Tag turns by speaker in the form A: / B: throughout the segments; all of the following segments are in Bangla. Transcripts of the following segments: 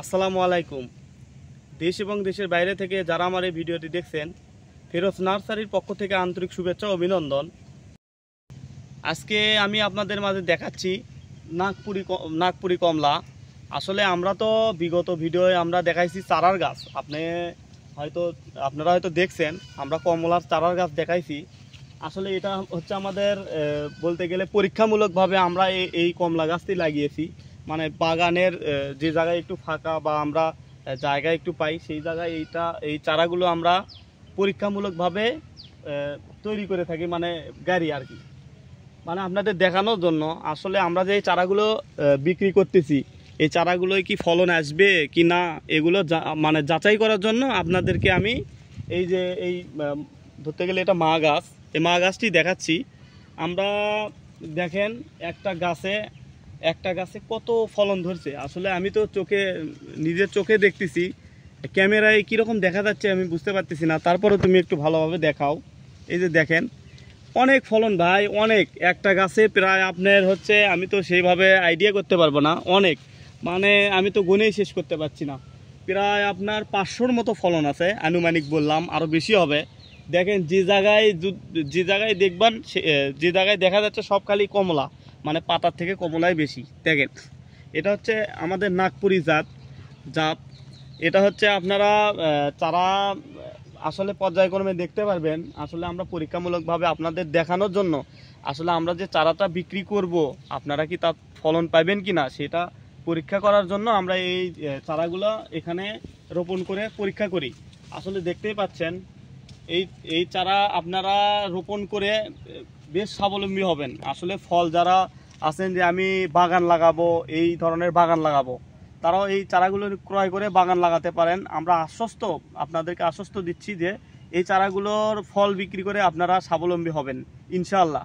A: আসসালামু আলাইকুম। দেশ এবং দেশের বাইরে থেকে যারা আমার এই ভিডিওটি দেখছেন, ফেরোজ নার্সারির পক্ষ থেকে আন্তরিক শুভেচ্ছা ও অভিনন্দন। আজকে আমি আপনাদের মাঝে দেখাচ্ছি নাগপুরি কমলা। আসলে আমরা তো বিগত ভিডিওয়ে আমরা দেখাইছি চারার গাছ, আপনারা হয়তো দেখছেন আমরা কমলার চারার গাছ দেখাইছি। আসলে এটা হচ্ছে আমাদের বলতে গেলে পরীক্ষামূলকভাবে আমরা এই কমলা গাছটি লাগিয়েছি। মানে বাগানের যে জায়গায় একটু ফাঁকা বা আমরা জায়গায় একটু পাই, সেই জায়গায় এই চারাগুলো আমরা পরীক্ষামূলকভাবে তৈরি করে থাকি, মানে গাড়ি আর কি, মানে আপনাদের দেখানোর জন্য। আসলে আমরা যে চারাগুলো বিক্রি করতেছি, এই চারাগুলোয় কি ফলন আসবে কি না, এগুলো মানে যাচাই করার জন্য আপনাদেরকে আমি এই যে ধরতে গেলে এটা মা গাছ, এই মা গাছটি দেখাচ্ছি। আমরা দেখেন একটা গাছে কত ফলন ধরছে। আসলে আমি তো নিজের চোখে দেখতেছি, ক্যামেরায় কীরকম দেখা যাচ্ছে আমি বুঝতে পারতেছি না, তারপরে তুমি একটু ভালোভাবে দেখাও। এই যে দেখেন অনেক ফলন ভাই, অনেক। একটা গাছে প্রায় আপনার হচ্ছে, আমি তো সেইভাবে আইডিয়া করতে পারবো না, অনেক, মানে আমি তো গুনেই শেষ করতে পারছি না। প্রায় আপনার 500-র মতো ফলন আছে আনুমানিক, বললাম আরও বেশি হবে। দেখেন যে জায়গায় দেখবেন, যে জায়গায় দেখা যাচ্ছে সব খালি কমলা, মানে পাতার থেকে কমলাই বেশি। দেখেন এটা হচ্ছে আমাদের নাগপুরি জাত। এটা হচ্ছে আপনারা চারা আসলে পর্যায়ক্রমে দেখতে পারবেন। আসলে আমরা পরীক্ষামূলকভাবে আপনাদের দেখানোর জন্য, আসলে আমরা যে চারাটা বিক্রি করব আপনারা কি তার ফলন পাবেন কি না সেটা পরীক্ষা করার জন্য আমরা এই চারাগুলো এখানে রোপণ করে পরীক্ষা করি। আসলে দেখতেই পাচ্ছেন এই চারা আপনারা রোপণ করে বেশ স্বাবলম্বী হবেন। আসলে ফল যারা আছেন যে আমি বাগান লাগাবো, এই ধরনের বাগান লাগাবো, তারাও এই চারাগুলো ক্রয় করে বাগান লাগাতে পারেন। আমরা আপনাদেরকে আশ্বস্ত দিচ্ছি যে এই চারাগুলোর ফল বিক্রি করে আপনারা স্বাবলম্বী হবেন ইনশাআল্লাহ।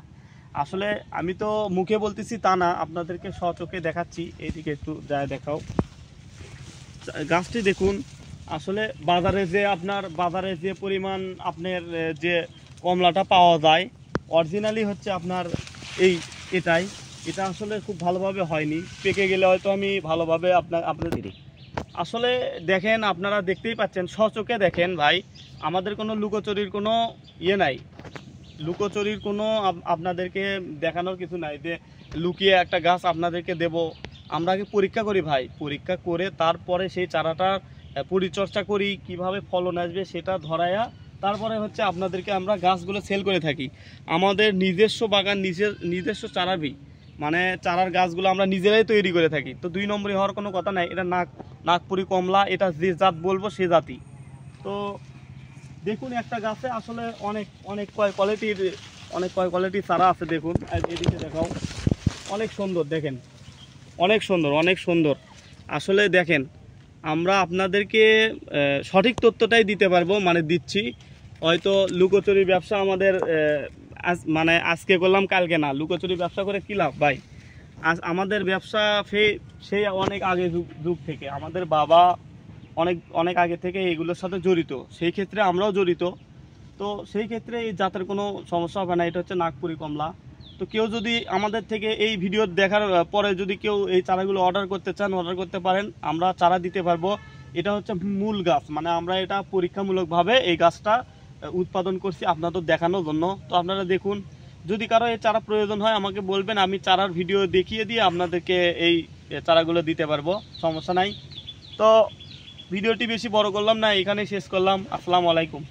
A: আসলে আমি তো মুখে বলতেছি তা না, আপনাদেরকে স্বচোখে দেখাচ্ছি। এইদিকে একটু যায় দেখাও, গাছটি দেখুন। আসলে বাজারে যে পরিমাণ আপনার যে কমলাটা পাওয়া যায়, অরিজিনালি হচ্ছে আপনার এটা আসলে খুব ভালোভাবে হয়নি, পেকে গেলে হয়তো আমি ভালোভাবে আপনাদের আসলে দেখেন, আপনারা দেখতেই পাচ্ছেন, স্বচোখে দেখেন ভাই। আমাদের কোনো লুকোচুরির কোনো নাই, লুকোচুরির কোনো আপনাদেরকে দেখানোর কিছু নাই যে লুকিয়ে একটা গাছ আপনাদেরকে দেব। আমরা আগে পরীক্ষা করি ভাই, পরীক্ষা করে তারপরে সেই চারাটার পরিচর্যা করি, কিভাবে ফলন আসবে সেটা ধরায়া তারপরে হচ্ছে আপনাদেরকে আমরা গাছগুলো সেল করে থাকি। আমাদের নিজস্ব বাগান, নিজস্ব চারাবি, মানে চারার গাছগুলো আমরা নিজেরাই তৈরি করে থাকি। তো 2 নম্বরই হওয়ার কোনো কথা নাই। এটা নাগপুরি কমলা, এটা যে জাত বলবো সে জাতি। তো দেখুন একটা গাছে আসলে অনেক কয় কোয়ালিটির চারা আছে। দেখুন এদিকে দেখাও, অনেক সুন্দর, দেখেন অনেক সুন্দর। আসলে দেখেন আমরা আপনাদেরকে সঠিক তথ্যটাই দিতে পারবো, মানে দিচ্ছি। হয়তো লুকোচুরি ব্যবসা আমাদের মানে আজকে করলাম কালকে না। লুকোচুরি ব্যবসা করে কী লাভ ভাই? আমাদের ব্যবসা সেই অনেক আগে যুগ থেকে, আমাদের বাবা অনেক আগে থেকে এগুলোর সাথে জড়িত, সেই ক্ষেত্রে আমরাও জড়িত। তো সেই ক্ষেত্রে এই জাতের কোনো সমস্যা হবে না। এটা হচ্ছে নাগপুরি কমলা। তো কেউ যদি আমাদের থেকে এই ভিডিও দেখার পরে যদি কেউ এই চারাগুলো অর্ডার করতে চান, অর্ডার করতে পারেন, আমরা চারা দিতে পারবো। এটা হচ্ছে মূল গাছ, মানে আমরা এটা পরীক্ষামূলকভাবে এই গাছটা উৎপাদন করছি আপনাদের দেখানোর জন্য। তো আপনারা দেখুন, যদি কারো এই চারা প্রয়োজন হয় আমাকে বলবেন, আমি চারার ভিডিও দেখিয়ে দিয়ে আপনাদেরকে এই চারাগুলো দিতে পারবো, সমস্যা নাই। তো ভিডিওটি বেশি বড় করলাম না, এখানেই শেষ করলাম। আসসালামু আলাইকুম।